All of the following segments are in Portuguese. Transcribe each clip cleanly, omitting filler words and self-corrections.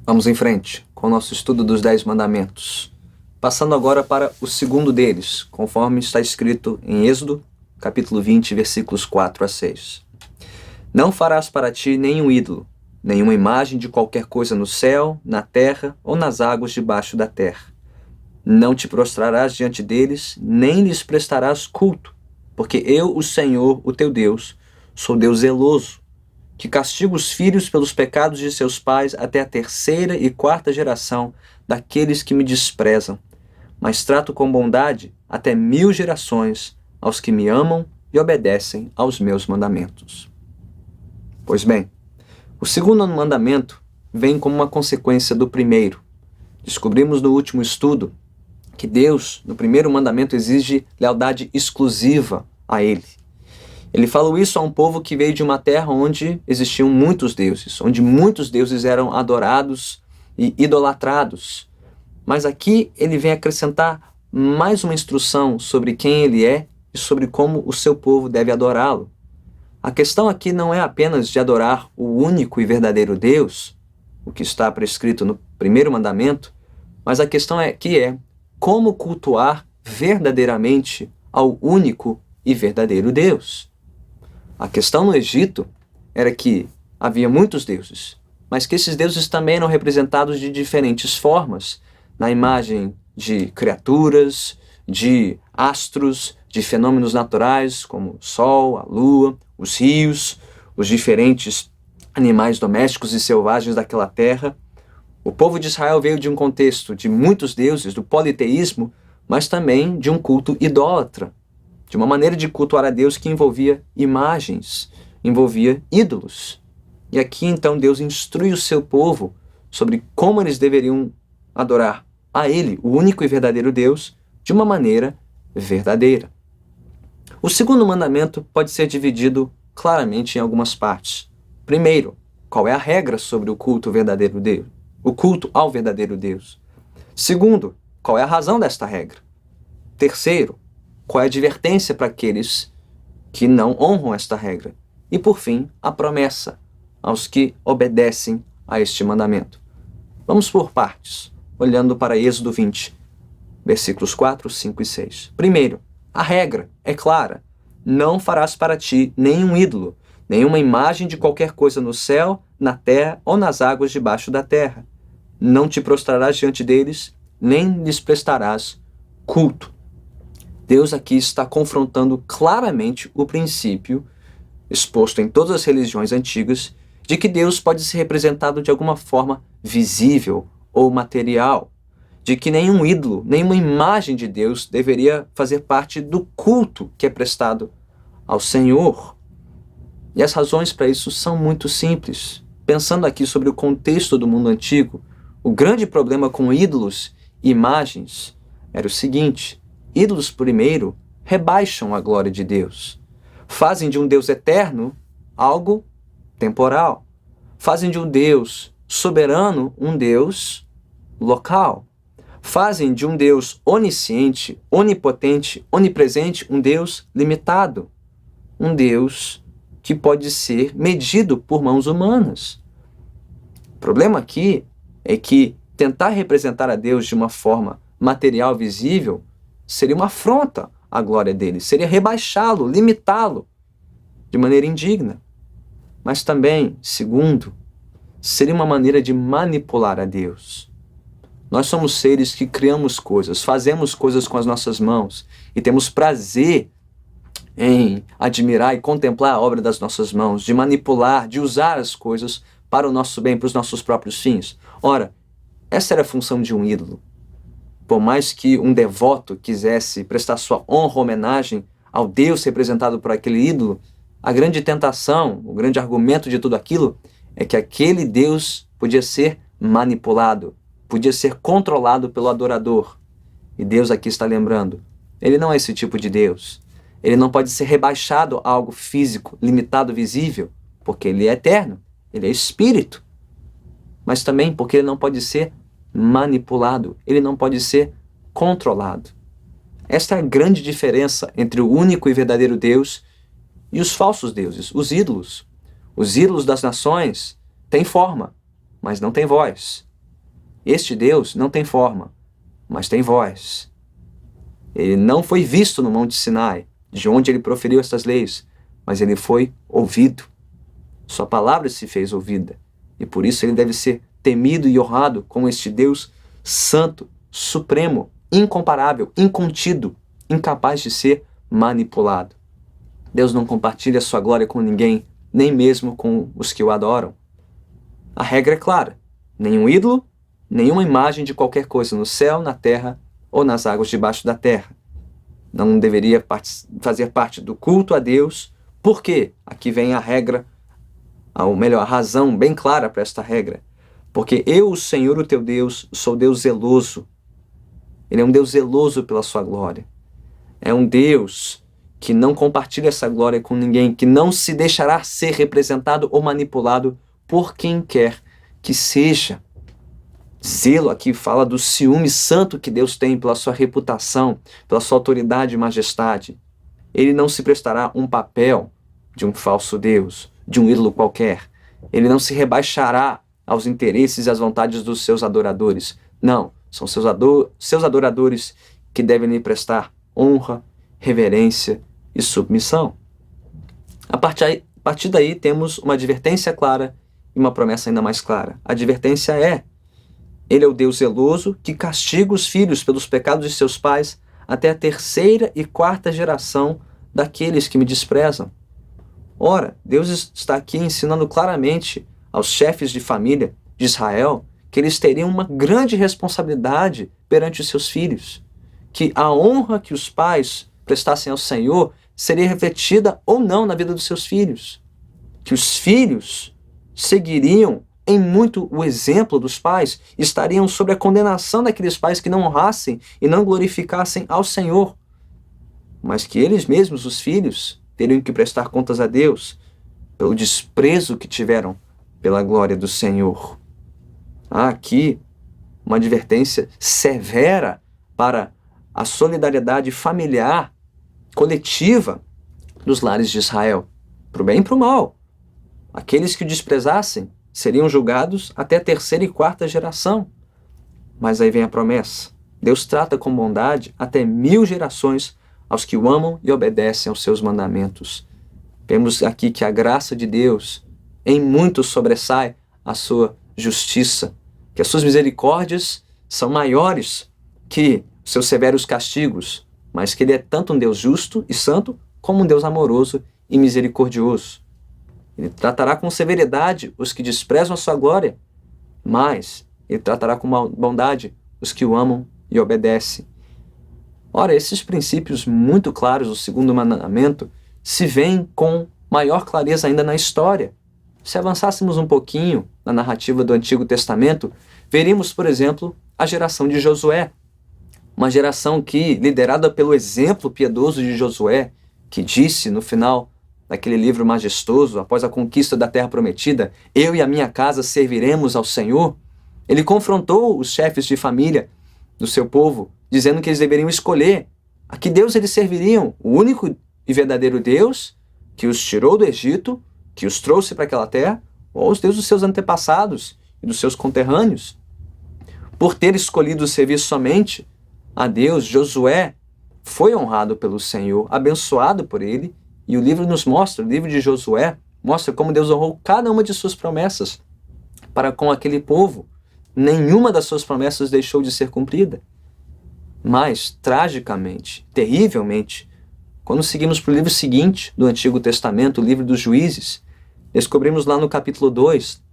Vamos em frente com o nosso estudo dos 10 mandamentos. Passando agora para o segundo deles, conforme está escrito em Êxodo, capítulo 20, versículos 4 a 6. Não farás para ti nenhum ídolo, nenhuma imagem de qualquer coisa no céu, na terra ou nas águas debaixo da terra. Não te prostrarás diante deles, nem lhes prestarás culto, porque eu, o Senhor, o teu Deus, sou Deus zeloso, que castigo os filhos pelos pecados de seus pais até a 3ª e 4ª geração daqueles que me desprezam, mas trato com bondade até 1000 gerações aos que me amam e obedecem aos meus mandamentos. Pois bem, o segundo mandamento vem como uma consequência do primeiro. Descobrimos no último estudo que Deus, no primeiro mandamento, exige lealdade exclusiva a Ele. Ele falou isso a um povo que veio de uma terra onde existiam muitos deuses, onde muitos deuses eram adorados e idolatrados. Mas aqui ele vem acrescentar mais uma instrução sobre quem ele é e sobre como o seu povo deve adorá-lo. A questão aqui não é apenas de adorar o único e verdadeiro Deus, o que está prescrito no primeiro mandamento, mas a questão é como cultuar verdadeiramente ao único e verdadeiro Deus. A questão no Egito era que havia muitos deuses, mas que esses deuses também eram representados de diferentes formas, na imagem de criaturas, de astros, de fenômenos naturais como o sol, a lua, os rios, os diferentes animais domésticos e selvagens daquela terra. O povo de Israel veio de um contexto de muitos deuses, do politeísmo, mas também de um culto idólatra, de uma maneira de cultuar a Deus que envolvia imagens, envolvia ídolos. E aqui então Deus instrui o seu povo sobre como eles deveriam adorar a Ele, o único e verdadeiro Deus, de uma maneira verdadeira. O segundo mandamento pode ser dividido claramente em algumas partes. Primeiro, qual é a regra sobre o culto verdadeiro Deus? O culto ao verdadeiro Deus. Segundo, qual é a razão desta regra? Terceiro, qual é a advertência para aqueles que não honram esta regra? E por fim, a promessa aos que obedecem a este mandamento. Vamos por partes, olhando para Êxodo 20, versículos 4, 5 e 6. Primeiro, a regra é clara. Não farás para ti nenhum ídolo, nenhuma imagem de qualquer coisa no céu, na terra ou nas águas debaixo da terra. Não te prostrarás diante deles, nem lhes prestarás culto. Deus aqui está confrontando claramente o princípio, exposto em todas as religiões antigas, de que Deus pode ser representado de alguma forma visível ou material, de que nenhum ídolo, nenhuma imagem de Deus deveria fazer parte do culto que é prestado ao Senhor. E as razões para isso são muito simples. Pensando aqui sobre o contexto do mundo antigo, o grande problema com ídolos e imagens era o seguinte: ídolos, primeiro, rebaixam a glória de Deus. Fazem de um Deus eterno algo temporal. Fazem de um Deus soberano um Deus local. Fazem de um Deus onisciente, onipotente, onipresente um Deus limitado. Um Deus que pode ser medido por mãos humanas. O problema aqui é que tentar representar a Deus de uma forma material visível seria uma afronta à glória dele, seria rebaixá-lo, limitá-lo de maneira indigna. Mas também, segundo, seria uma maneira de manipular a Deus. Nós somos seres que criamos coisas, fazemos coisas com as nossas mãos e temos prazer em admirar e contemplar a obra das nossas mãos, de manipular, de usar as coisas para o nosso bem, para os nossos próprios fins. Ora, essa era a função de um ídolo. Por mais que um devoto quisesse prestar sua honra ou homenagem ao Deus representado por aquele ídolo, a grande tentação, o grande argumento de tudo aquilo é que aquele Deus podia ser manipulado, podia ser controlado pelo adorador. E Deus aqui está lembrando, ele não é esse tipo de Deus. Ele não pode ser rebaixado a algo físico, limitado, visível, porque ele é eterno, ele é espírito. Mas também porque ele não pode ser manipulado, ele não pode ser controlado. Esta é a grande diferença entre o único e verdadeiro Deus e os falsos deuses, os ídolos. Os ídolos das nações têm forma, mas não têm voz. Este Deus não tem forma, mas tem voz. Ele não foi visto no Monte Sinai, de onde ele proferiu estas leis, mas ele foi ouvido. Sua palavra se fez ouvida, e por isso ele deve ser temido e honrado como este Deus santo, supremo, incomparável, incontido, incapaz de ser manipulado. Deus não compartilha sua glória com ninguém, nem mesmo com os que o adoram. A regra é clara: nenhum ídolo, nenhuma imagem de qualquer coisa no céu, na terra ou nas águas debaixo da terra. Não deveria fazer parte do culto a Deus. Por quê? Aqui vem a regra, ou melhor, a razão bem clara para esta regra. Porque eu, o Senhor, o teu Deus, sou Deus zeloso. Ele é um Deus zeloso pela sua glória. É um Deus que não compartilha essa glória com ninguém, que não se deixará ser representado ou manipulado por quem quer que seja. Zelo aqui fala do ciúme santo que Deus tem pela sua reputação, pela sua autoridade e majestade. Ele não se prestará um papel de um falso Deus, de um ídolo qualquer. Ele não se rebaixará aos interesses e às vontades dos seus adoradores. Não, são seus adoradores que devem lhe prestar honra, reverência e submissão. A partir daí temos uma advertência clara e uma promessa ainda mais clara. A advertência é: ele é o Deus zeloso que castiga os filhos pelos pecados de seus pais até a 3ª e 4ª geração daqueles que me desprezam. Ora, Deus está aqui ensinando claramente aos chefes de família de Israel que eles teriam uma grande responsabilidade perante os seus filhos, que a honra que os pais prestassem ao Senhor seria refletida ou não na vida dos seus filhos, que os filhos seguiriam em muito o exemplo dos pais, estariam sob a condenação daqueles pais que não honrassem e não glorificassem ao Senhor, mas que eles mesmos, os filhos, teriam que prestar contas a Deus pelo desprezo que tiveram pela glória do Senhor. Há aqui uma advertência severa para a solidariedade familiar, coletiva dos lares de Israel, para o bem e para o mal. Aqueles que o desprezassem seriam julgados até a 3ª e 4ª geração. Mas aí vem a promessa. Deus trata com bondade até 1000 gerações aos que o amam e obedecem aos seus mandamentos. Vemos aqui que a graça de Deus em muito sobressai a sua justiça, que as suas misericórdias são maiores que seus severos castigos, mas que ele é tanto um Deus justo e santo como um Deus amoroso e misericordioso. Ele tratará com severidade os que desprezam a sua glória, mas ele tratará com bondade os que o amam e obedecem. Ora, esses princípios muito claros do 2º mandamento se veem com maior clareza ainda na história. Se avançássemos um pouquinho na narrativa do Antigo Testamento, veríamos, por exemplo, a geração de Josué. Uma geração que, liderada pelo exemplo piedoso de Josué, que disse no final daquele livro majestoso, após a conquista da Terra Prometida, eu e a minha casa serviremos ao Senhor, ele confrontou os chefes de família do seu povo, dizendo que eles deveriam escolher a que Deus eles serviriam, o único e verdadeiro Deus que os tirou do Egito, que os trouxe para aquela terra, ou os deuses dos seus antepassados e dos seus conterrâneos. Por ter escolhido servir somente a Deus, Josué foi honrado pelo Senhor, abençoado por ele, e o livro nos mostra, o livro de Josué, mostra como Deus honrou cada uma de suas promessas para com aquele povo. Nenhuma das suas promessas deixou de ser cumprida. Mas, tragicamente, terrivelmente, quando seguimos para o livro seguinte do Antigo Testamento, o livro dos Juízes, descobrimos lá no capítulo 2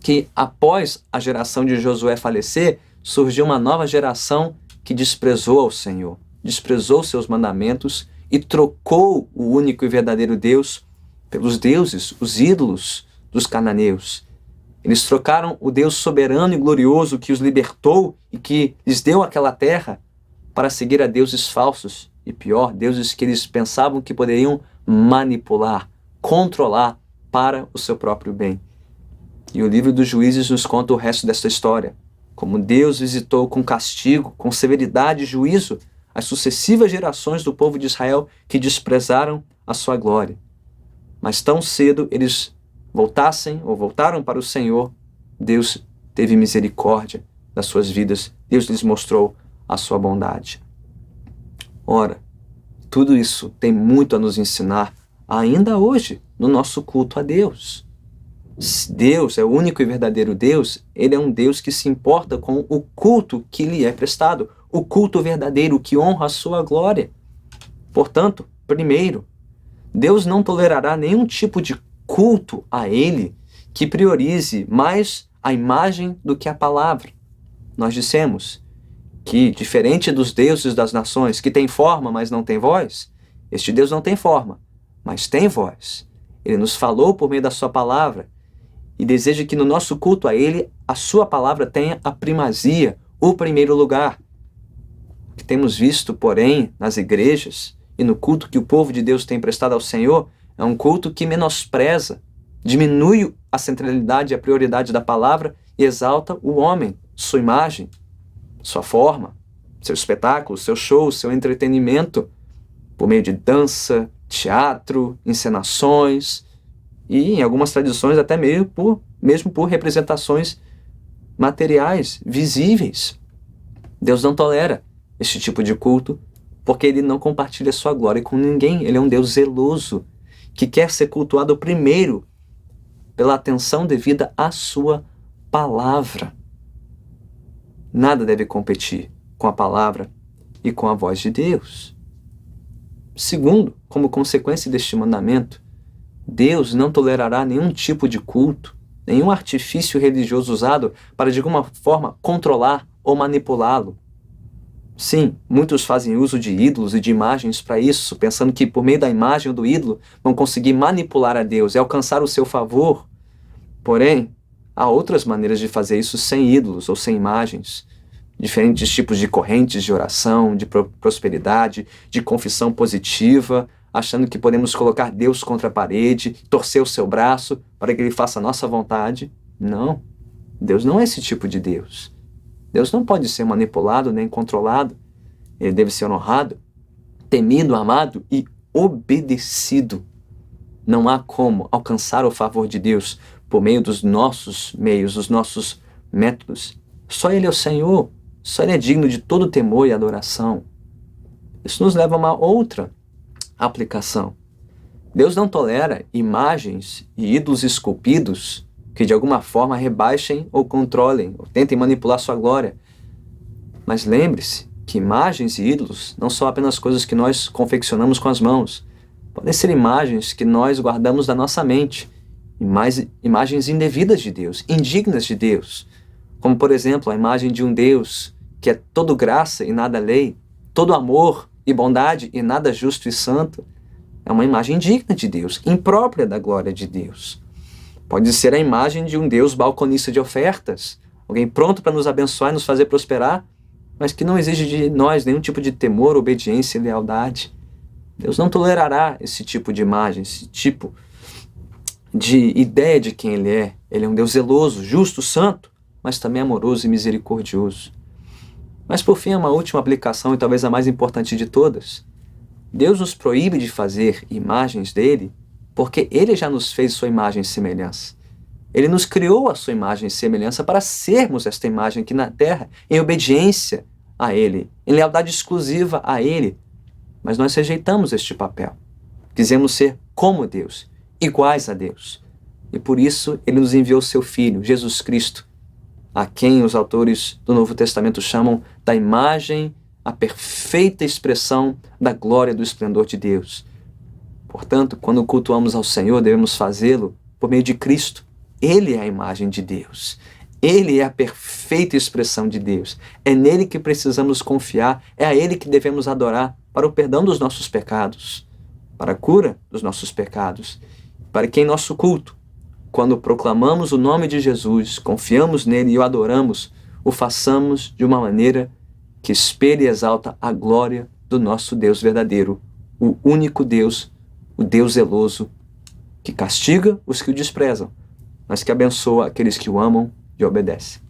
que após a geração de Josué falecer, surgiu uma nova geração que desprezou ao Senhor, desprezou seus mandamentos e trocou o único e verdadeiro Deus pelos deuses, os ídolos dos cananeus. Eles trocaram o Deus soberano e glorioso que os libertou e que lhes deu aquela terra para seguir a deuses falsos e pior, deuses que eles pensavam que poderiam manipular, controlar para o seu próprio bem. E o livro dos Juízes nos conta o resto dessa história, como Deus visitou com castigo, com severidade e juízo as sucessivas gerações do povo de Israel que desprezaram a sua glória. Mas tão cedo eles voltaram para o Senhor, Deus teve misericórdia das suas vidas, Deus lhes mostrou a sua bondade. Ora, tudo isso tem muito a nos ensinar ainda hoje no nosso culto a Deus. Deus é o único e verdadeiro Deus, Ele é um Deus que se importa com o culto que lhe é prestado, o culto verdadeiro que honra a sua glória. Portanto, primeiro, Deus não tolerará nenhum tipo de culto a Ele que priorize mais a imagem do que a palavra. Nós dissemos que, diferente dos deuses das nações, que têm forma, mas não têm voz, este Deus não tem forma, mas tem voz. Ele nos falou por meio da sua palavra e deseja que no nosso culto a Ele, a sua palavra tenha a primazia, o primeiro lugar. O que temos visto, porém, nas igrejas e no culto que o povo de Deus tem prestado ao Senhor, é um culto que menospreza, diminui a centralidade e a prioridade da palavra e exalta o homem, sua imagem, sua forma, seu espetáculo, seu show, seu entretenimento, por meio de dança, teatro, encenações e, em algumas tradições, até mesmo por representações materiais, visíveis. Deus não tolera este tipo de culto porque Ele não compartilha sua glória com ninguém. Ele é um Deus zeloso que quer ser cultuado primeiro pela atenção devida à sua palavra. Nada deve competir com a palavra e com a voz de Deus. Segundo, como consequência deste mandamento, Deus não tolerará nenhum tipo de culto, nenhum artifício religioso usado para de alguma forma controlar ou manipulá-lo. Sim, muitos fazem uso de ídolos e de imagens para isso, pensando que por meio da imagem ou do ídolo vão conseguir manipular a Deus e alcançar o seu favor. Porém, há outras maneiras de fazer isso sem ídolos ou sem imagens. Diferentes tipos de correntes de oração, de prosperidade, de confissão positiva, achando que podemos colocar Deus contra a parede, torcer o seu braço para que Ele faça a nossa vontade. Não, Deus não é esse tipo de Deus. Deus não pode ser manipulado nem controlado. Ele deve ser honrado, temido, amado e obedecido. Não há como alcançar o favor de Deus por meio dos nossos meios, dos nossos métodos. Só Ele é o Senhor, só Ele é digno de todo temor e adoração. Isso nos leva a uma outra aplicação. Deus não tolera imagens e ídolos esculpidos que de alguma forma rebaixem ou controlem, ou tentem manipular sua glória. Mas lembre-se que imagens e ídolos não são apenas coisas que nós confeccionamos com as mãos. Podem ser imagens que nós guardamos na nossa mente, imagens indevidas de Deus, indignas de Deus. Como, por exemplo, a imagem de um Deus que é todo graça e nada lei, todo amor e bondade e nada justo e santo. É uma imagem indigna de Deus, imprópria da glória de Deus. Pode ser a imagem de um Deus balconista de ofertas, alguém pronto para nos abençoar e nos fazer prosperar, mas que não exige de nós nenhum tipo de temor, obediência e lealdade. Deus não tolerará esse tipo de imagem, esse tipo de ideia de quem Ele é. Ele é um Deus zeloso, justo, santo, mas também amoroso e misericordioso. Mas por fim, uma última aplicação e talvez a mais importante de todas. Deus nos proíbe de fazer imagens dele porque Ele já nos fez sua imagem e semelhança. Ele nos criou a sua imagem e semelhança para sermos esta imagem aqui na terra, em obediência a Ele, em lealdade exclusiva a Ele. Mas nós rejeitamos este papel. Quisemos ser como Deus, iguais a Deus. E por isso Ele nos enviou seu Filho, Jesus Cristo, a quem os autores do Novo Testamento chamam da imagem, a perfeita expressão da glória do esplendor de Deus. Portanto, quando cultuamos ao Senhor, devemos fazê-lo por meio de Cristo. Ele é a imagem de Deus. Ele é a perfeita expressão de Deus. É nele que precisamos confiar, é a Ele que devemos adorar para o perdão dos nossos pecados, para a cura dos nossos pecados, para que em nosso culto, quando proclamamos o nome de Jesus, confiamos nele e o adoramos, o façamos de uma maneira que espelhe e exalta a glória do nosso Deus verdadeiro, o único Deus, o Deus zeloso, que castiga os que o desprezam, mas que abençoa aqueles que o amam e obedecem.